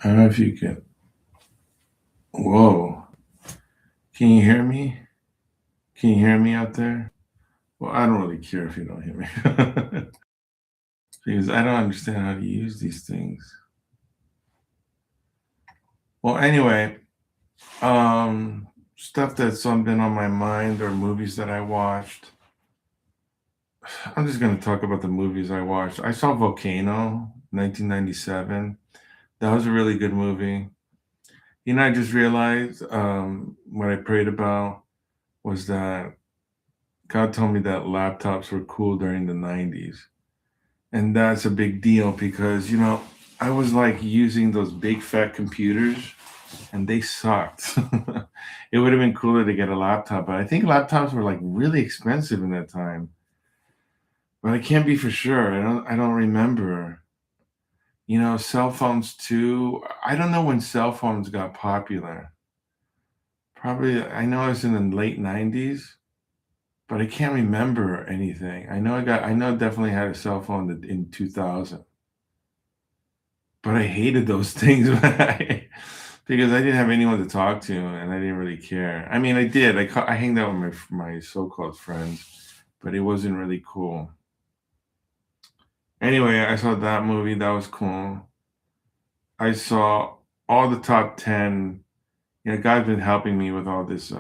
I don't know if you can. Whoa. Can you hear me? Can you hear me out there? Well, I don't really care if you don't hear me. Because I don't understand how to use these things. Well, anyway, stuff that's been on my mind or movies that I watched. I'm just going to talk about the movies I watched. I saw Volcano, 1997. That was a really good movie. I just realized what I prayed about was that God told me that laptops were cool during the 90s. And that's a big deal because, I was like using those big fat computers and they sucked. It would have been cooler to get a laptop, but I think laptops were like really expensive in that time. But I can't be for sure. I don't remember. Cell phones too. I don't know when cell phones got popular. Probably I know it's in the late 90s, but I can't remember anything. I know I definitely had a cell phone in 2000. But I hated those things because I didn't have anyone to talk to, and I didn't really care. I mean, I did. I hanged out with my so-called friends, but it wasn't really cool. Anyway, I saw that movie. That was cool. I saw all the top 10. God's been helping me with all these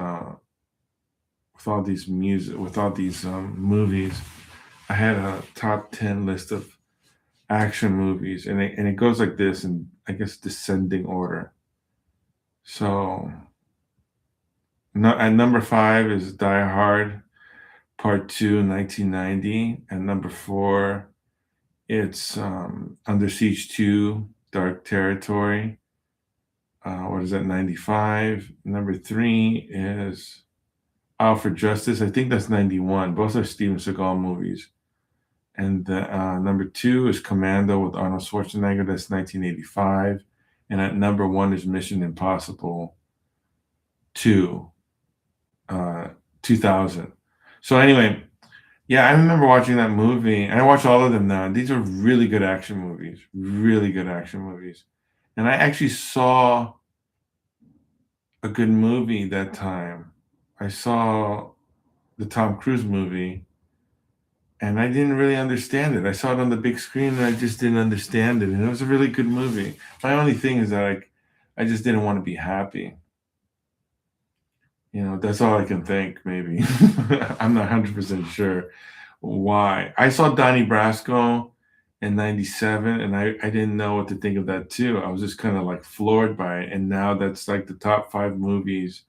music, with all these movies. I had a top 10 list of action movies, and it goes like this, in I guess descending order. So no, at number five is Die Hard Part Two, 1990, and number four, it's Under Siege 2, Dark Territory. What is that? 95. Number three is Out for Justice. I think that's 91. Both are Steven Seagal movies. And number two is Commando with Arnold Schwarzenegger. That's 1985. And at number one is Mission Impossible 2, uh, 2000. So anyway, yeah, I remember watching that movie, and I watch all of them now. And these are really good action movies, really good action movies. And I actually saw a good movie that time. I saw the Tom Cruise movie, and I didn't really understand it. I saw it on the big screen, and I just didn't understand it. And it was a really good movie. My only thing is that I just didn't want to be happy. That's all I can think, maybe. I'm not 100% sure why. I saw Donnie Brasco in 97, and I didn't know what to think of that too. I was just kind of like floored by it. And now that's like the top five movies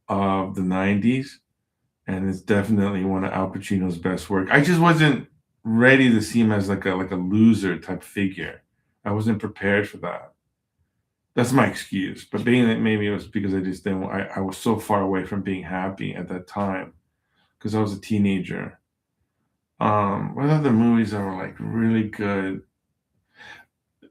of the 90s. And it's definitely one of Al Pacino's best work. I just wasn't ready to see him as like a loser type figure. I wasn't prepared for that. That's my excuse. But being that maybe it was because I just didn't. I was so far away from being happy at that time because I was a teenager. What other movies that were like really good?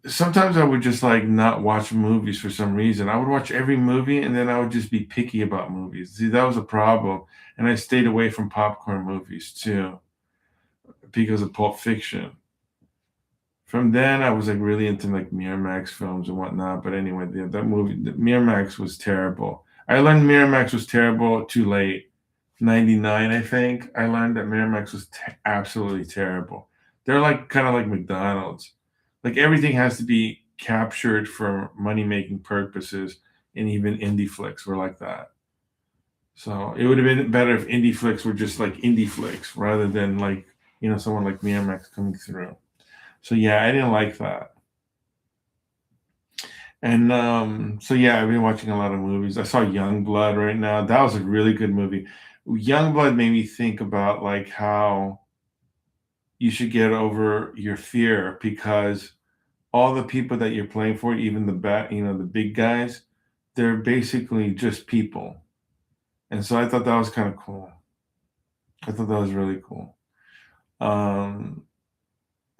Sometimes I would just like not watch movies for some reason. I would watch every movie and then I would just be picky about movies. See, that was a problem. And I stayed away from popcorn movies too because of Pulp Fiction. From then, I was like really into like Miramax films and whatnot. But anyway, that movie, Miramax was terrible. I learned Miramax was terrible too late. 99, I think. I learned that Miramax was absolutely terrible. They're like kind of like McDonald's. Like everything has to be captured for money making purposes, and even indie flicks were like that. So it would have been better if indie flicks were just like indie flicks rather than like, someone like Miramax coming through. So yeah, I didn't like that. And so yeah, I've been watching a lot of movies. I saw Young Blood right now. That was a really good movie. Young Blood made me think about like how you should get over your fear because all the people that you're playing for, even the big guys, they're basically just people. And so I thought that was kind of cool. I thought that was really cool. Um,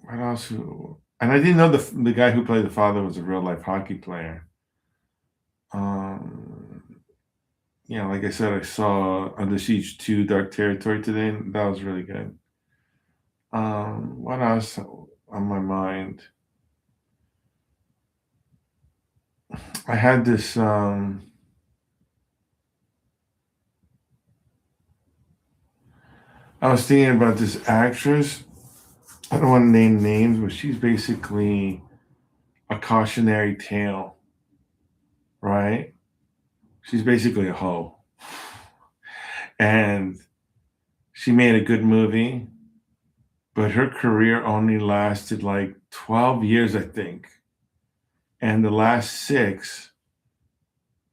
what else? And I didn't know the guy who played the father was a real life hockey player. Um, like I said, I saw Under Siege 2 Dark Territory today, and that was really good. What else on my mind? I had this I was thinking about this actress. I don't want to name names, but she's basically a cautionary tale, right? She's basically a hoe. And she made a good movie, but her career only lasted like 12 years, I think. And the last six,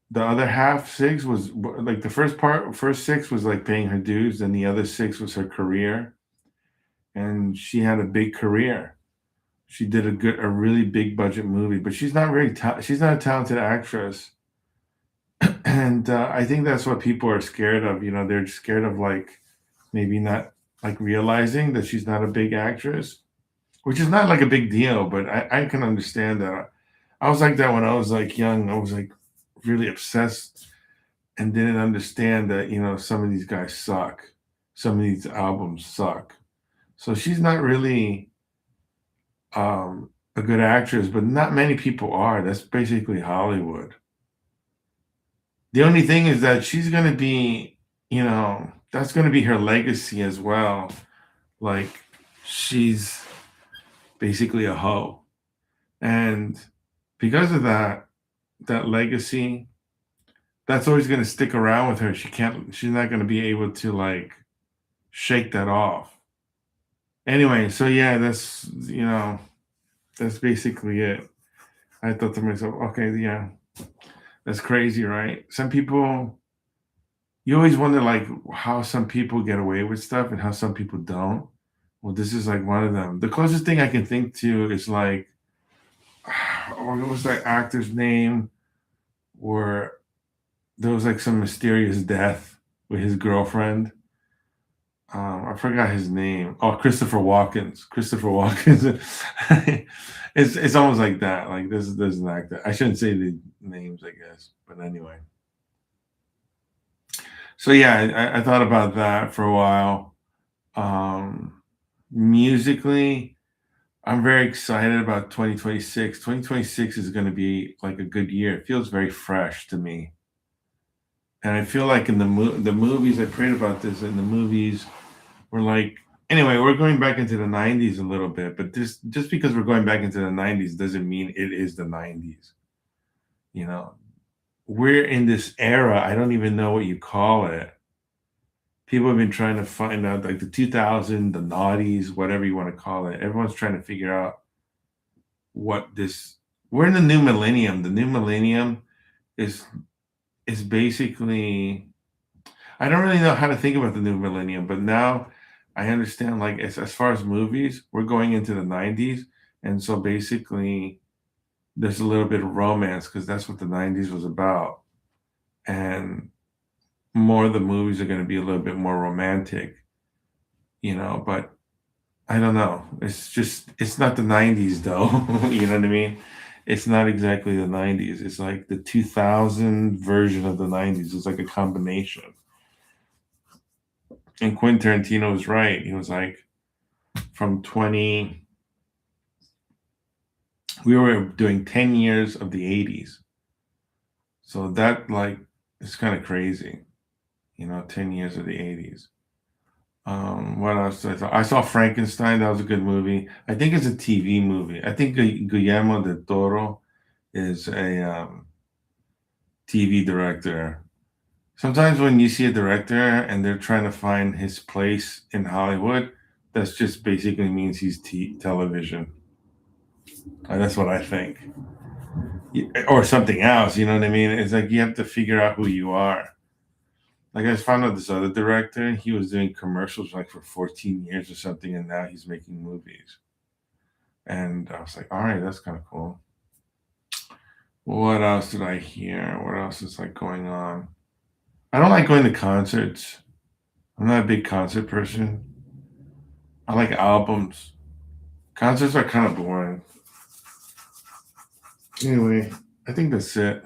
the other half six was like the first six was like paying her dues, and the other six was her career. And she had a big career. She did a really big budget movie, but she's not a talented actress. And I think that's what people are scared of. You know, they're scared of like maybe not like realizing that she's not a big actress, which is not like a big deal, but I can understand that. I was like that when I was like young. I was like really obsessed and didn't understand that, you know, some of these guys suck. Some of these albums suck. So she's not really a good actress, but not many people are. That's basically Hollywood. The only thing is that she's gonna be, you know, that's gonna be her legacy as well. Like she's basically a hoe. And because of that, that legacy, that's always gonna stick around with her. She's not gonna be able to like shake that off. Anyway, so yeah, that's basically it. I thought to myself, okay, yeah, that's crazy, right? Some people, you always wonder like how some people get away with stuff and how some people don't. Well, this is like one of them. The closest thing I can think to is like, what was that actor's name? Where there was like some mysterious death with his girlfriend. I forgot his name. Oh, Christopher Walken's. Christopher Walken's. It's almost like that. Like this is an actor. I shouldn't say the names, I guess. But anyway. So yeah, I thought about that for a while. Musically, I'm very excited about 2026. 2026 is going to be like a good year. It feels very fresh to me, and I feel like in the movies, I prayed about this. In the movies, we're like, anyway, we're going back into the 90s a little bit, but this just because we're going back into the 90s doesn't mean it is the 90s. You know, we're in this era. I don't even know what you call it. People have been trying to find out like the 2000, the noughties, whatever you want to call it. Everyone's trying to figure out what this. We're in the new millennium. The new millennium is is basically. I don't really know how to think about the new millennium, but now I understand. Like as far as movies, we're going into the 90s, and so basically there's a little bit of romance because that's what the 90s was about, and more of the movies are going to be a little bit more romantic, you know. But I don't know. It's not the 90s though. You know what I mean? It's not exactly the 90s. It's like the 2000 version of the 90s. It's like a combination. And Quentin Tarantino was right. He was like from 20 we were doing 10 years of the 80s. So that like it's kind of crazy, you know, 10 years of the 80s. What else did I saw? I saw Frankenstein. That was a good movie. I think it's a TV movie. I think Guillermo del Toro is a TV director. Sometimes when you see a director and they're trying to find his place in Hollywood, that's just basically means he's television. That's what I think. Or something else, you know what I mean? It's like you have to figure out who you are. Like I found out this other director, he was doing commercials like for 14 years or something, and now he's making movies. And I was like, all right, that's kind of cool. What else did I hear? What else is like going on? I don't like going to concerts. I'm not a big concert person. I like albums. Concerts are kind of boring. Anyway, I think that's it.